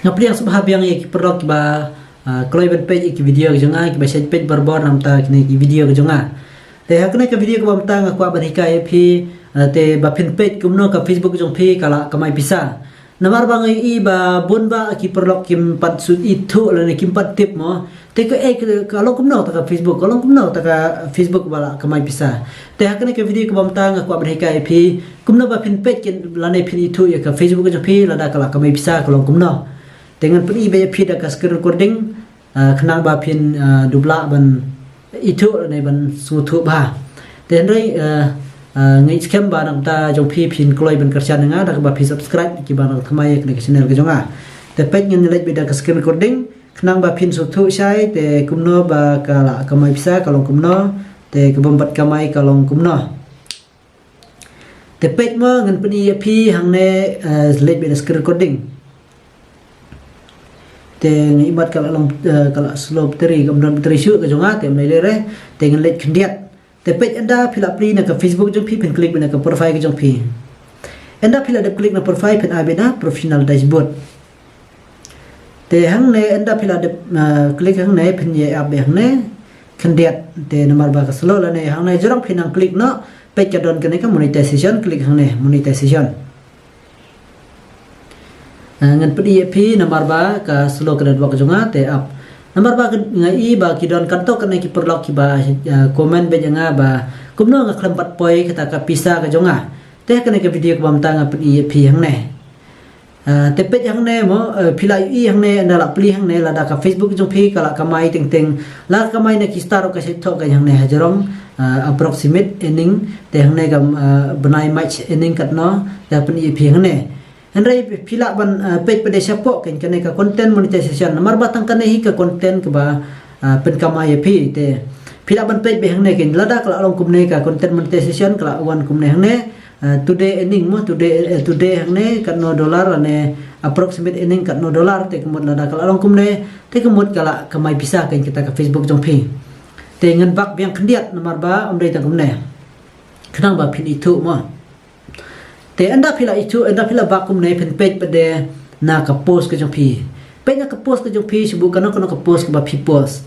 ngapriang subhabiang ik perok ba kloi ban page ik video ke jonga ki ba set page barbor namta kini ki video ke jonga te hakne ke video ke bamta ngakwa ban hikai phi te ba pin page kumno ka Facebook jong phi kala kamai pisa namar bang i ba bun ba ki perlok kim pat sud itu le kim pat tip mo te ke kalau kumno ta ka Facebook kalau kumno ta ka Facebook bala kamai pisa te hakne ke video ke bamta ngakwa ban hikai phi kumno ba pin page kin lane phin itu ya ka Facebook jong phi lada kala kamai pisa kalau kumno dengan peni be phi da ka screen recording khnang ba phin dubla ban itu ne ban sutu ba ten rei ngai scam ba nam ta jong phi phin kloi ban karchan nga da ba phi subscribe ki ba na thamai ke channel ke jonga te page ngin lek be da ka screen recording khnang ba phin sutu sai te kumno ba kala kamai bisa kalong kumno te kebombat kamai kalong kumno te page mo ngin peni phi hang ne lek be da screen recording te ngibat kala slope teri kemudian teri shoot ke jonga te mele re te ngin lek khndiat te page anda phila pri na ka Facebook jong phi pen click na ka profile ke jong phi anda phila de click na profile pen abena professional dashboard te hang ne anda phila de click hang ne pen ye ab hang ne khndiat te nomor ba ka slow la ne hang ne jorang phin ang click no page ka don ke ne ka monetization click hang ne monetization ngan pedi phi nomor ba ka slow ka dwa ka jonga te up nomor ba ngai ba ki don kan to kan ki perlok ki ba comment be janga ba kumno nga klempat poi kata ka pisa ka jonga te kan ke video ka bamta nga pedi phi hang ne te pet hang ne mo phila i hang ne na la pli hang ne la da ka Facebook jong phi kala kamai ting ting la kamai ne ki staro ka se tho ka hang ne hajarong approximate earning te hang ne ka banai match earning kat no da pedi phi hang ne Andai pila ban page pada siapa kan ka content monetization nomor batang kan hi ka content ke ba pen kamai phi te pila ban page be hang ne kin lada kala long kum ne ka content monetization kala wan kum ne hang ne today earning mo today hang ne kan $0 ne approximate earning kan $0 te kemud lada kala long kum ne te kemud kala kamai bisa kan kita ka Facebook jong phi te ngan bak biang khndiat nomor ba omdai tang kum ne khnang ba phin itu mo te anda phila itu anda phila bakum ne pen page pade na ka post ke jong phi page na ka post ke jong phi sibu kana ka post ke ba phi post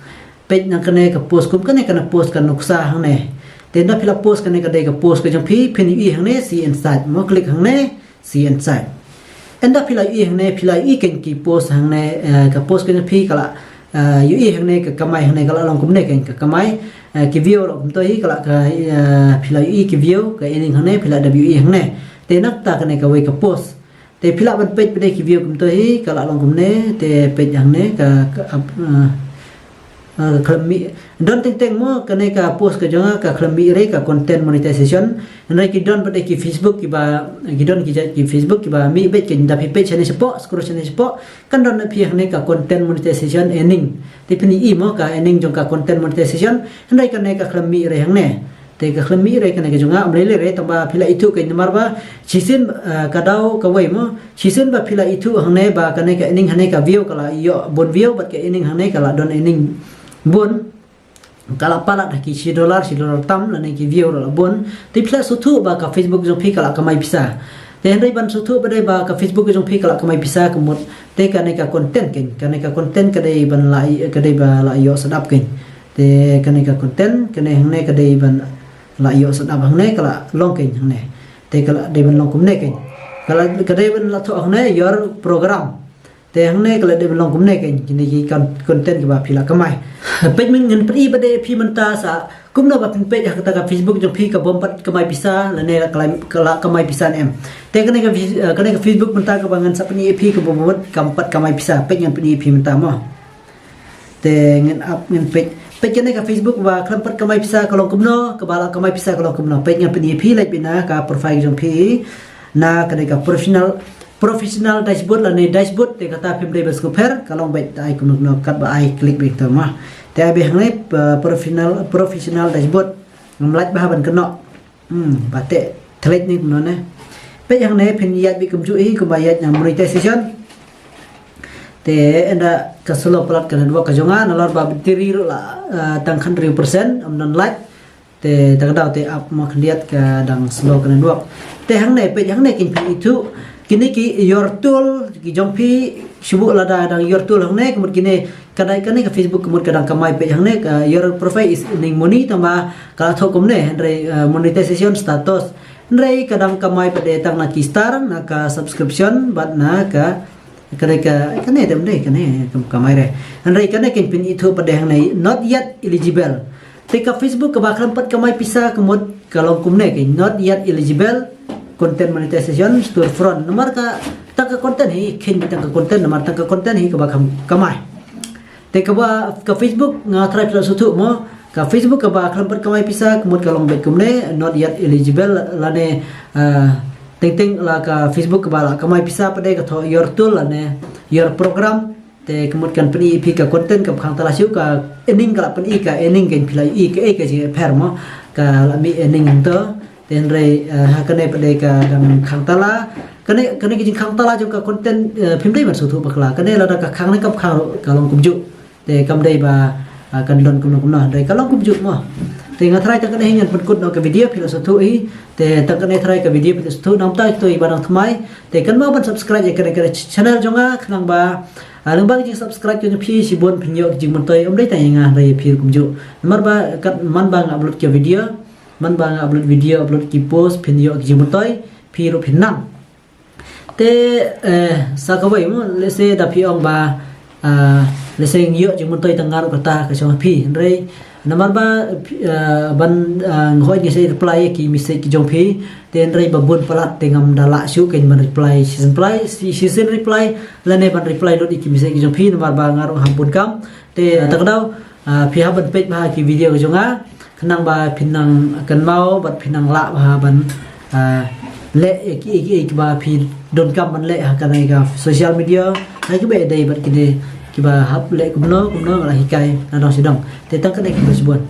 page na kane ka post kum kane kana post kan nuksa hang ne te anda phila post kane ka dai ka post ke jong phi phen i hang ne see inside mo click hang ne see inside anda phila i hang ne phila i ken ki post hang ne ka post ke jong phi kala yu i hang ne ka kamai hang ne kala long kum ne ken ka kamai ki view lo kum to hi kala ka phila i ki view ka ening hang ne phila wi hang ne te nak ta kane ka we ka post te phila ban page pede ki view kum to hi kala long kum ne te page hang ne ka khlami don teng mo kane ka post ka jonga ka khlami re ka content monetization nai ki don pede ki Facebook ki ba ki don ki Facebook ki ba mi be ken da page chane support scroll chane support kan don phi hang ne ka content monetization earning te phini i mo ka earning jong ka content monetization nai kane ka khlami re hang ne te ka khlami re kana ke jonga amle re tamba phila itu ke nomor ba chisin kadau ka wei mo chisin ba phila itu hang ne ba kana ka ening hane ka view kala yo bon view bat ke ening hang ne kala don ening bon kala pala da ki $10 tam la ne ki view la bon te phila sutu ba ka Facebook jong phi kala kamai bisa te handai ban sutu ba dai ba ka Facebook jong phi kala kamai bisa kemut te kana ka content ken kana ka content ka dai ban lai ka dai ba la yo sedap ken te kana ka content kana hang ne ka dai ban la yo sedap hang ne kala long ken hang ne te kala de ban long kum ne ken kala ka de ban la tho hang ne your program te hang ne kala de ban long kum ne ken kini ki content ki ba phila kamai page min ngan pri bade phi manta sa kumna ba pin page hakata ka Facebook jong phi ka bompat kamai bisa la ne kala kamai bisa em te kane ka Facebook manta ka bangan sa pni phi ka bompat kampat kamai bisa page ngan pni phi manta mo te ngan up ngan page kane ka Facebook ba klampat kamai pisa kalong kumno ka bala kamai pisa kalong kumno page ngam pni phi like bina ka profile jong phi na kane ka professional dashboard la ne dashboard te kata phim dai bas ko pher kalong bai ai kumno kat ba ai click be to ma te be hang ne professional dashboard ngam like ba ban kno ba te thlet ni kumno ne page hang ne phin yat bi kum chu hi kum ba yat ngam monetization te enda ka solo plat kan dua ka jonga nalor ba tiri la tang 100% amnon like te tang dau te up ma khndiat ka dang solo kan dua te hang ne pe hang ne kin phi itu kini ki your tool ki jongpi subu lada dang your tool hangne kemut kini kadai kani ka Facebook kemut kadang kamai pe hangne your profile is ning money tamba kala thokum ne andre monetization status andre kadang kamai pe tang na ki star na ka subscription bat na ka kadai ka kane dem dei kane kamai re andre kane ken pin ithu pade hangne not yet eligible te ka Facebook ka bakram pat kamai pisa kemut kalong kumne ke not yet eligible content monetization storefront nomor ka tangka content hi khin tangka content nomor tangka content hi ka bakam kamai te ka ba ka Facebook nga try tra su thu mo ka Facebook ka ba khlam pat kamai pisa kemut kalong bet kumne not yet eligible lane ting la ka Facebook ka ba la kamai pisa pade ka tho your tool lane your program te kemut kan peni ip ka content ka khang tala siu ka ending ka peni ka ending gen philai i ka e ka ji pher mo ka la mi ending to ten re hakane pade ka dang khang tala kane ki jing khang tala jo ka content phim dei man su thu bakla kane la ka khang ne kap khang ka long kum ju te kam dei ba kan don kum na dei ka long kum ju mo te nga thrai ta kane hin put kut no ka video philo su thu i te ta kane thrai ka video philo su thu nam tai toi barang thmai te kan ma ban subscribe ye kane channel jonga khnang ba lung ba jing subscribe jo phi sibon phinyo jing mon toi dei ta nga dei phir kum ju mar ba kat man ba upload ke video man bang upload video upload ki post video ki jimutoi phiru phinnam te sakawai mo lese da phi ong ba lese ngyo jimutoi tangar kata ka chong phi rei namar ba ban ngoi ni se reply ki message ki jong phi ten rei babun palat tengam dala shu ken ban reply season reply lane ban reply dot ki message ki jong phi namar ba ngar hampun kam te takdau phi ha ban page ba ki video ki jonga khnang ba phinang kan mau bat phinang la ba ban le ki ba phi don kam ban le ha kanai ka social media hai ki be dei bat ki de ki ba hap le kumno la hikai na dong sidong te tang ka dei ki bos bon